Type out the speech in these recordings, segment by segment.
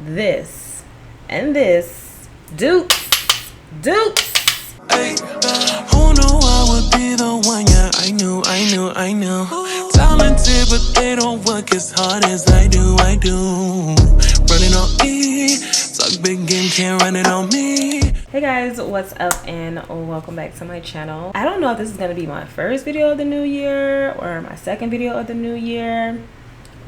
this, and this. Dukes. Hey, who knew I would be the one? Yeah, I knew. Talented, but they don't work as hard as I do. Running on E, talk big game, can't run it on me. Hey guys, what's up and welcome back to my channel. I don't know if this is gonna be my first video of the new year or my second video of the new year.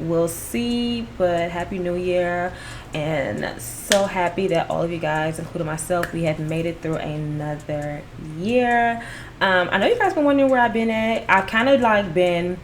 We'll see, but happy new year, and so happy that all of you guys, including myself, we have made it through another year. I know you guys been wondering where I've been at. I've kind of like been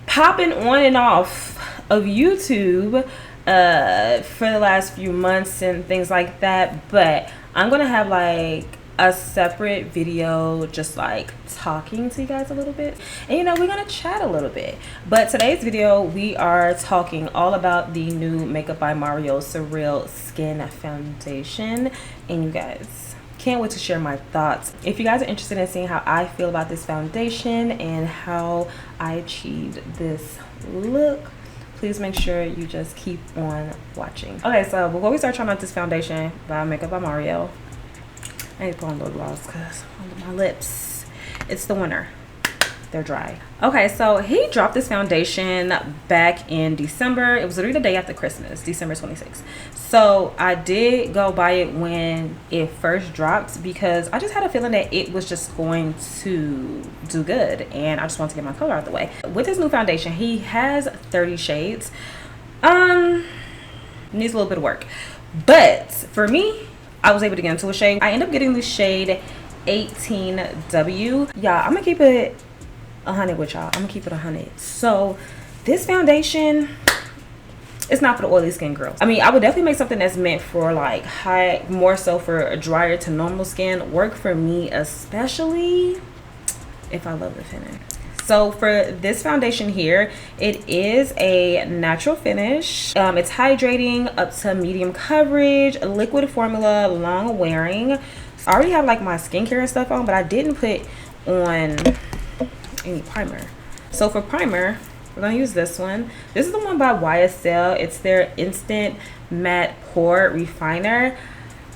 popping on and off of YouTube for the last few months and things like that, but I'm gonna have like a separate video just like talking to you guys a little bit, and we're gonna chat a little bit. But today's video we are talking all about the new Makeup by Mario Surrealskin Foundation, and you guys, can't wait to share my thoughts. If you guys are interested in seeing how I feel about this foundation and how I achieved this look, please make sure you just keep on watching. Okay, so before we start trying out this foundation by Makeup by Mario, I need to put on a little gloss because my lips, it's the winter, they're dry. Okay, so he dropped this foundation back in December. It was literally the day after Christmas, December 26th. So I did go buy it when it first dropped because I just had a feeling that it was just going to do good, and I just wanted to get my color out of the way. With his new foundation, he has 30 shades. Needs a little bit of work, but for me, I was able to get into a shade. I ended up getting the shade 18W. Yeah, I'm gonna keep it 100 with y'all. I'm gonna keep it 100. So this foundation, it's not for the oily skin girls. I mean, I would definitely make something that's meant for like more so for a drier to normal skin work for me, especially if I love the finish. So for this foundation here, it is a natural finish. It's hydrating, up to medium coverage, liquid formula, long wearing. I already have like my skincare and stuff on, but I didn't put on any primer. So for primer, we're gonna use this one. This is the one by YSL. It's their Instant Matte Pore Refiner.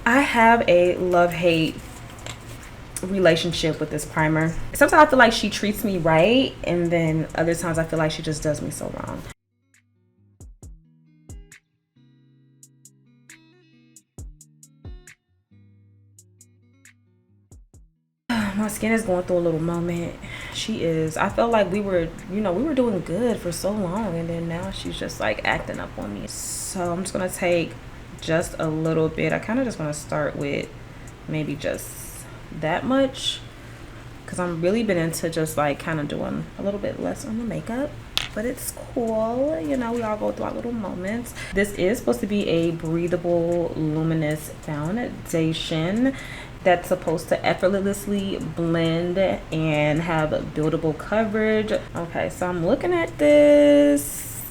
I have a love-hate relationship with this primer. Sometimes I feel like she treats me right, and then other times I feel like she just does me so wrong. My skin is going through a little moment. She is. I felt like we were doing good for so long, and then now she's just like acting up on me. So I'm just gonna take just a little bit. I kind of just want to start with maybe just that much, because I'm really been into just like kind of doing a little bit less on the makeup, but it's cool. We all go through our little moments. This is supposed to be a breathable luminous foundation that's supposed to effortlessly blend and have buildable coverage. Okay, so I'm looking at this.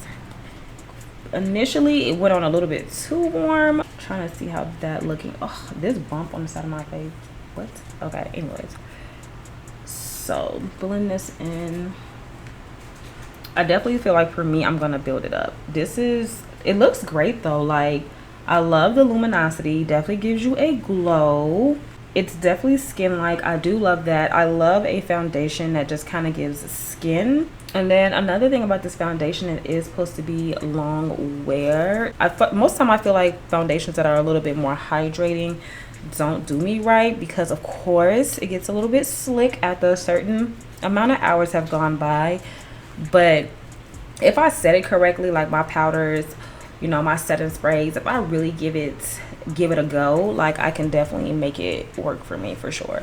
Initially it went on a little bit too warm. I'm trying to see how that looking. Oh, this bump on the side of my face. What? Okay, anyways, so blend this in. I definitely feel like for me, I'm gonna build it up. It looks great though. Like, I love the luminosity. Definitely gives you a glow. It's definitely skin like. I do love that. I love a foundation that just kind of gives skin. And then another thing about this foundation, it is supposed to be long wear. Most of the time I feel like foundations that are a little bit more hydrating don't do me right, because of course it gets a little bit slick after a certain amount of hours have gone by. But if I set it correctly, like my powders, my setting sprays, if I really give it a go, like I can definitely make it work for me for sure.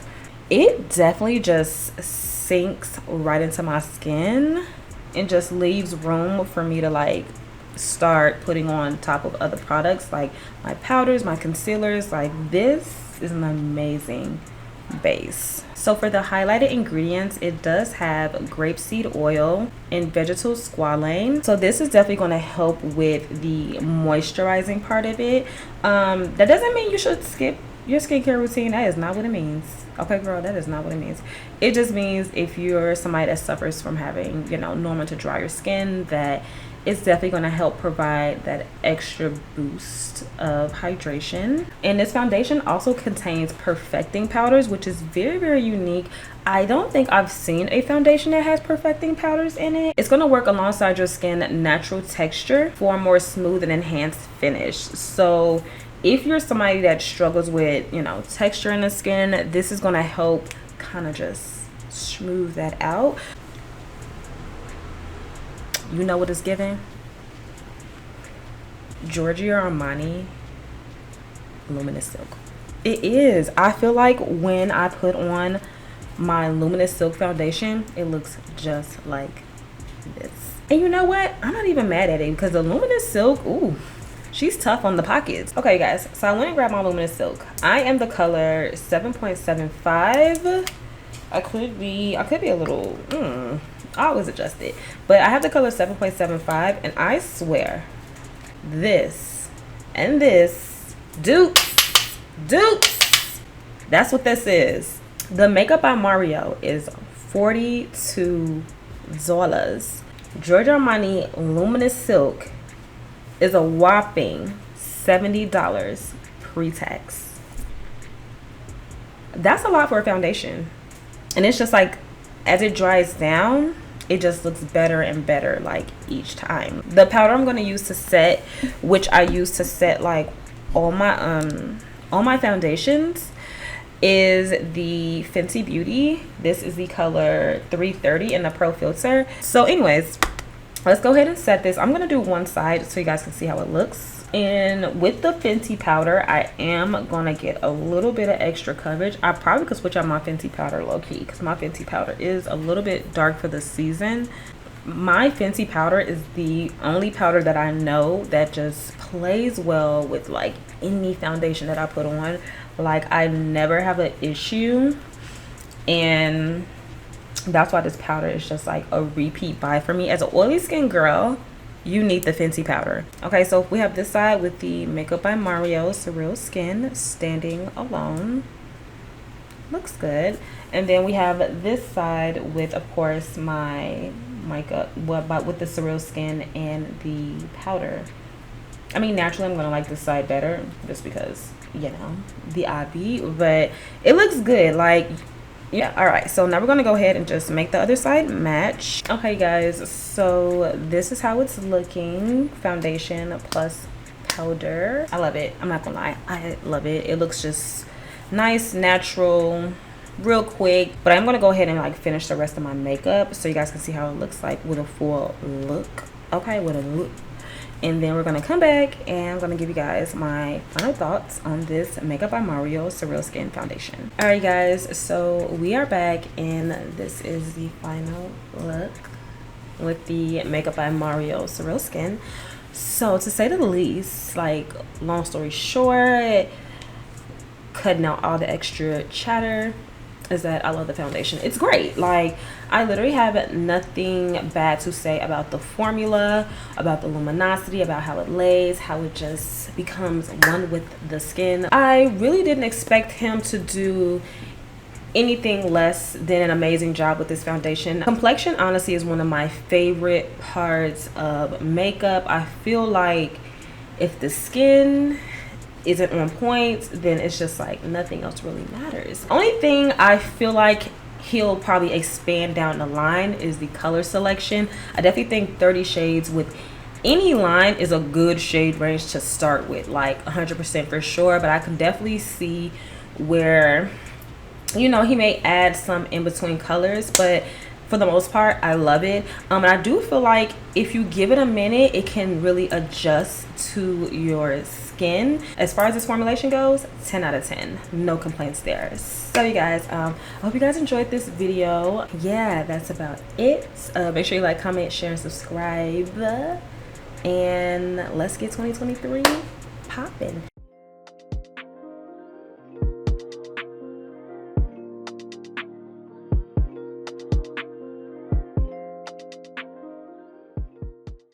It definitely just sinks right into my skin and just leaves room for me to like start putting on top of other products like my powders, my concealers. Like, this is an amazing base. So for the highlighted ingredients, it does have grapeseed oil and vegetal squalane. So this is definitely going to help with the moisturizing part of it. That doesn't mean you should skip your skincare routine. That is not what it means. Okay, girl, that is not what it means. It just means if you're somebody that suffers from having, normal to drier skin, that it's definitely going to help provide that extra boost of hydration. And this foundation also contains perfecting powders, which is very, very unique. I don't think I've seen a foundation that has perfecting powders in it. It's going to work alongside your skin natural texture for a more smooth and enhanced finish. So if you're somebody that struggles with, you know, texture in the skin, this is going to help kind of just smooth that out. You know what it's giving? Giorgio Luminous Silk. It is. I feel like when I put on my Luminous Silk foundation, it looks just like this. And you know what? I'm not even mad at it because the Luminous Silk, ooh, she's tough on the pockets. Okay, guys, so I went and grabbed my Luminous Silk. I am the color 7.75. I could be a little, I always adjust it. But I have the color 7.75, and I swear, this and this, dupes, that's what this is. The Makeup by Mario is $42. Giorgio Luminous Silk is a whopping $70 pre-tax. That's a lot for a foundation. And it's just like, as it dries down, it just looks better and better like each time. The powder I'm going to use to set, which I use to set like all my foundations, is the Fenty Beauty. This is the color 330 in the Pro Filt'r. So anyways, let's go ahead and set this. I'm going to do one side so you guys can see how it looks. And with the Fenty powder, I am going to get a little bit of extra coverage. I probably could switch out my Fenty powder low-key because my Fenty powder is a little bit dark for the season. My Fenty powder is the only powder that I know that just plays well with like any foundation that I put on. Like, I never have an issue. And that's why this powder is just like a repeat buy for me. As an oily skin girl, you need the Fenty powder. Okay, so we have this side with the Makeup by Mario Surrealskin standing alone. Looks good. And then we have this side with, of course, my makeup, with the Surrealskin and the powder. I mean, naturally, I'm gonna like this side better just because, you know, the IB, but it looks good. Like, yeah. All right, so now we're gonna go ahead and just make the other side match. Okay, guys, so this is how it's looking. Foundation plus powder. I love it. I'm not gonna lie, I love it. It looks just nice, natural, real quick. But I'm gonna go ahead and like finish the rest of my makeup so you guys can see how it looks like with a full look. Okay, with a look. And then we're going to come back and I'm going to give you guys my final thoughts on this Makeup by Mario Surrealskin Foundation. Alright guys, so we are back and this is the final look with the Makeup by Mario Surrealskin. So to say the least, like, long story short, cutting out all the extra chatter, is that I love the foundation. It's great. Like, I literally have nothing bad to say about the formula, about the luminosity, about how it lays, how it just becomes one with the skin. I really didn't expect him to do anything less than an amazing job with this foundation. Complexion honestly is one of my favorite parts of makeup. I feel like if the skin isn't on point, then it's just like nothing else really matters. Only thing I feel like he'll probably expand down the line is the color selection. I definitely think 30 shades with any line is a good shade range to start with, like 100% for sure. But I can definitely see where, you know, he may add some in between colors, but for the most part, I love it. And I do feel like if you give it a minute, it can really adjust to your skin. As far as this formulation goes, 10 out of 10. No complaints there. So you guys, I hope you guys enjoyed this video. Yeah, that's about it. Make sure you like, comment, share, and subscribe. And let's get 2023 popping.